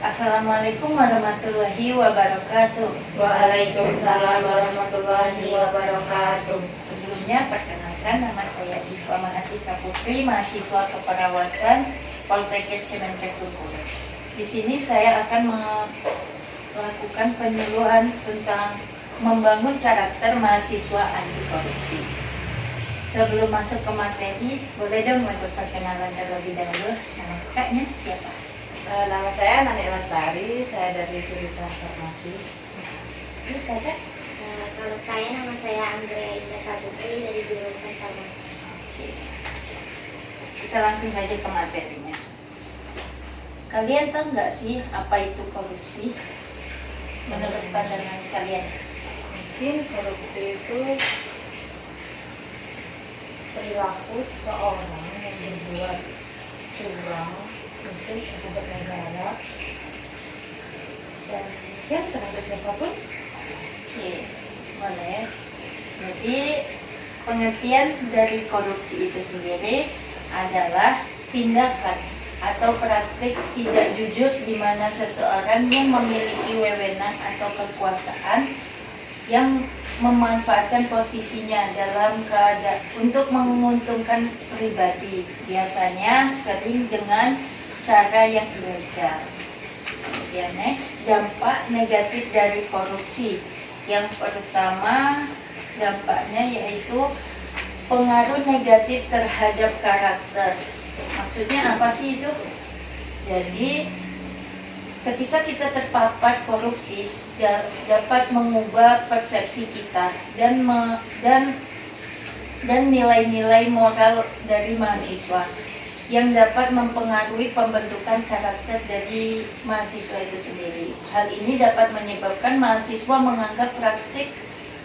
Assalamualaikum warahmatullahi wabarakatuh. Waalaikumsalam warahmatullahi wabarakatuh. Sebelumnya perkenalkan, nama saya Diva Mahatika Putri, mahasiswa keperawatan Poltekkes Kemenkes Bengkulu. Di sini saya akan melakukan penyuluhan tentang membangun karakter mahasiswa anti korupsi. Sebelum masuk ke materi, boleh dong untuk perkenalan terlebih dahulu. Nama kakaknya siapa? Nama saya Nani Lestari, saya dari jurusan farmasi. Terus kakak? Kalau nama saya Andrea Indah Saputri dari jurusan farmasi. Kita langsung saja ke materinya. Kalian tahu nggak sih apa itu korupsi? Menurut pandangan kalian? Mungkin korupsi itu perilaku seseorang yang berbuat curang, mungkin akibat negara, dan ya terhadap siapapun. Oke, boleh. Jadi pengertian dari korupsi itu sendiri adalah tindakan atau praktik tidak jujur di mana seseorang yang memiliki wewenang atau kekuasaan yang memanfaatkan posisinya dalam keadaan untuk menguntungkan pribadi, biasanya sering dengan cara yang ilegal. Kemudian next, dampak negatif dari korupsi. Yang pertama, dampaknya yaitu pengaruh negatif terhadap karakter. Maksudnya apa sih itu? Jadi ketika kita terpapar korupsi, dapat mengubah persepsi kita dan nilai-nilai moral dari mahasiswa yang dapat mempengaruhi pembentukan karakter dari mahasiswa itu sendiri. Hal ini dapat menyebabkan mahasiswa menganggap praktik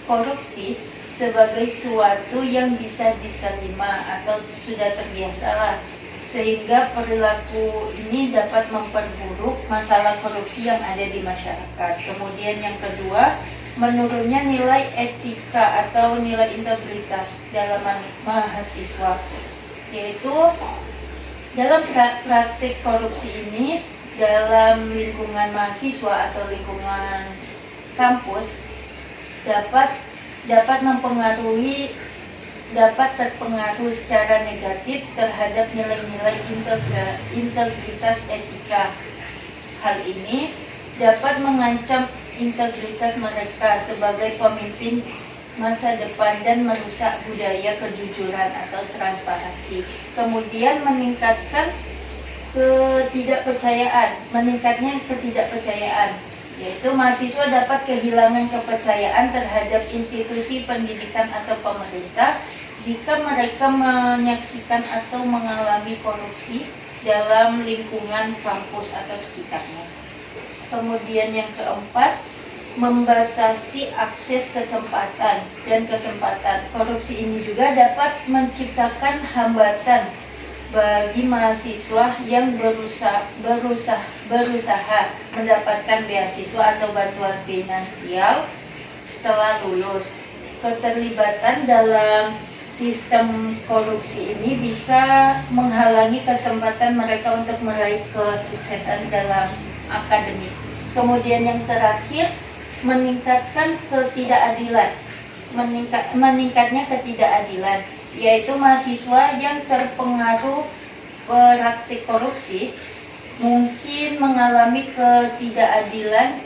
korupsi sebagai sesuatu yang bisa diterima atau sudah terbiasalah, sehingga perilaku ini dapat memperburuk masalah korupsi yang ada di masyarakat. Kemudian yang kedua, menurunnya nilai etika atau nilai integritas dalam mahasiswa, yaitu dalam praktik korupsi ini dalam lingkungan mahasiswa atau lingkungan kampus dapat terpengaruh secara negatif terhadap nilai-nilai integritas etika. Hal ini dapat mengancam integritas mereka sebagai pemimpin masa depan dan merusak budaya kejujuran atau transparansi. Kemudian meningkatnya ketidakpercayaan, yaitu mahasiswa dapat kehilangan kepercayaan terhadap institusi pendidikan atau pemerintah jika mereka menyaksikan atau mengalami korupsi dalam lingkungan kampus atau sekitarnya. Kemudian yang keempat, membatasi akses kesempatan. Korupsi ini juga dapat menciptakan hambatan bagi mahasiswa yang berusaha mendapatkan beasiswa atau bantuan finansial setelah lulus. Keterlibatan dalam sistem korupsi ini bisa menghalangi kesempatan mereka untuk meraih kesuksesan dalam akademik. Kemudian yang terakhir, meningkatnya ketidakadilan, yaitu mahasiswa yang terpengaruh praktik korupsi mungkin mengalami ketidakadilan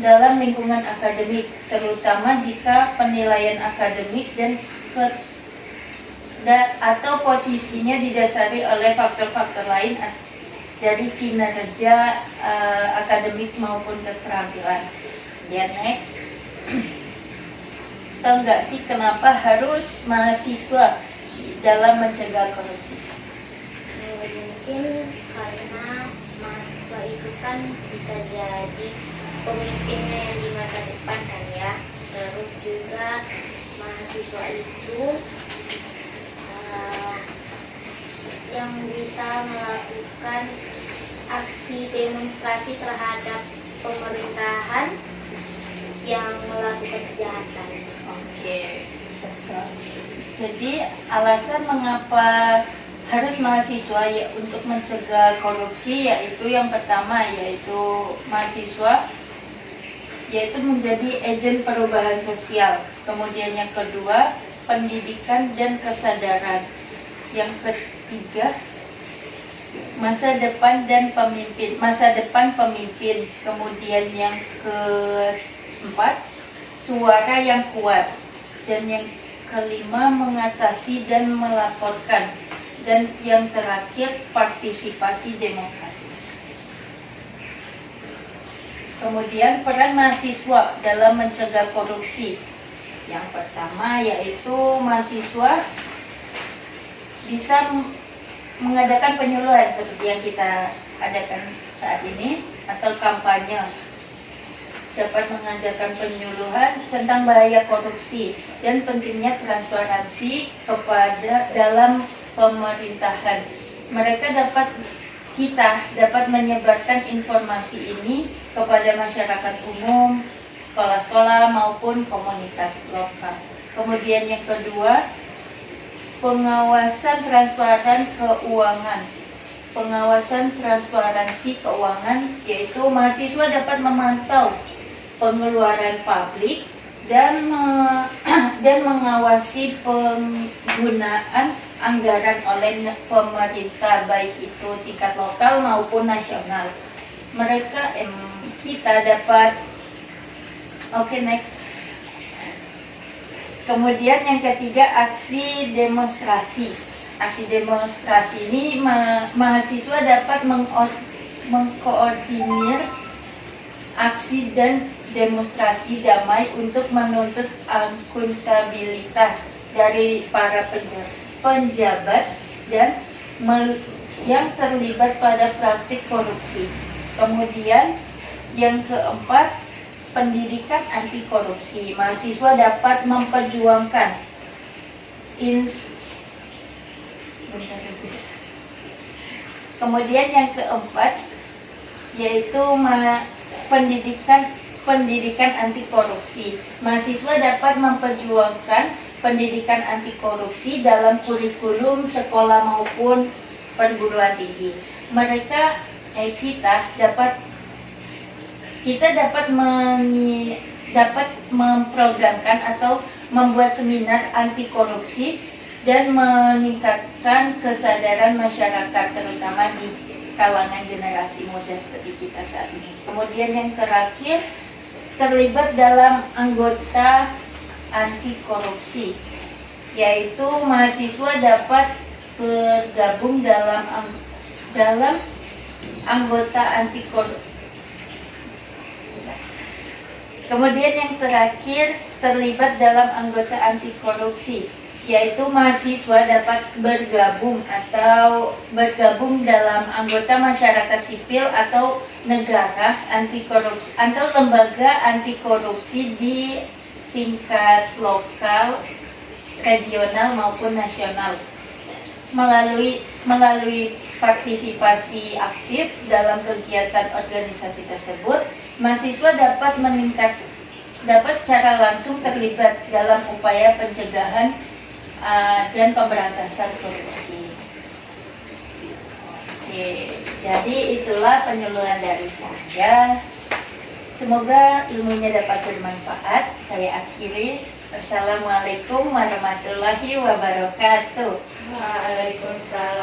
dalam lingkungan akademik, terutama jika penilaian akademik atau posisinya didasari oleh faktor-faktor lain dari kinerja akademik maupun keterampilan. Ya, next. Tahu nggak sih kenapa harus mahasiswa dalam mencegah korupsi? Mungkin karena mahasiswa itu kan bisa jadi pemimpinnya yang di masa depan kan ya. Terus juga mahasiswa itu yang bisa melakukan aksi demonstrasi terhadap pemerintahan yang melakukan kejahatan. Oke. Jadi alasan mengapa harus mahasiswa ya, untuk mencegah korupsi, yaitu yang pertama yaitu mahasiswa yaitu menjadi agen perubahan sosial. Kemudian yang kedua, pendidikan dan kesadaran. Yang ketiga, masa depan pemimpin. Kemudian yang keempat, suara yang kuat. Dan yang kelima, mengatasi dan melaporkan. Dan yang terakhir, partisipasi demokratis. Kemudian peran mahasiswa dalam mencegah korupsi. Yang pertama yaitu mahasiswa bisa mengadakan penyuluhan seperti yang kita adakan saat ini atau kampanye, dapat mengadakan penyuluhan tentang bahaya korupsi dan pentingnya transparansi kepada dalam pemerintahan. Kita dapat menyebarkan informasi ini kepada masyarakat umum, sekolah-sekolah maupun komunitas lokal. Kemudian yang kedua, pengawasan transparansi keuangan, yaitu mahasiswa dapat memantau pengeluaran publik dan mengawasi penggunaan anggaran oleh pemerintah, baik itu tingkat lokal maupun nasional. Next. Kemudian yang ketiga, aksi demonstrasi. Aksi demonstrasi ini mahasiswa dapat mengkoordinir aksi dan demonstrasi damai untuk menuntut akuntabilitas dari para penjabat dan yang terlibat pada praktik korupsi. Kemudian yang keempat, pendidikan anti korupsi. Mahasiswa dapat memperjuangkan Kemudian yang keempat yaitu pendidikan anti korupsi. Mahasiswa dapat memperjuangkan pendidikan anti korupsi dalam kurikulum sekolah maupun perguruan tinggi. Kita dapat memprogramkan atau membuat seminar anti korupsi dan meningkatkan kesadaran masyarakat, terutama di kalangan generasi muda seperti kita saat ini. Kemudian yang terakhir, terlibat dalam anggota anti korupsi, yaitu mahasiswa dapat bergabung dalam anggota anti korupsi. Kemudian yang terakhir, terlibat dalam anggota anti korupsi, yaitu mahasiswa dapat bergabung dalam anggota masyarakat sipil atau negara anti korupsi atau lembaga anti korupsi di tingkat lokal, regional maupun nasional. Melalui partisipasi aktif dalam kegiatan organisasi tersebut, mahasiswa dapat secara langsung terlibat dalam upaya pencegahan dan pemberantasan korupsi. Oke, jadi itulah penyuluhan dari saya. Semoga ilmunya dapat bermanfaat. Saya akhiri. Assalamualaikum warahmatullahi wabarakatuh. Waalaikumsalam.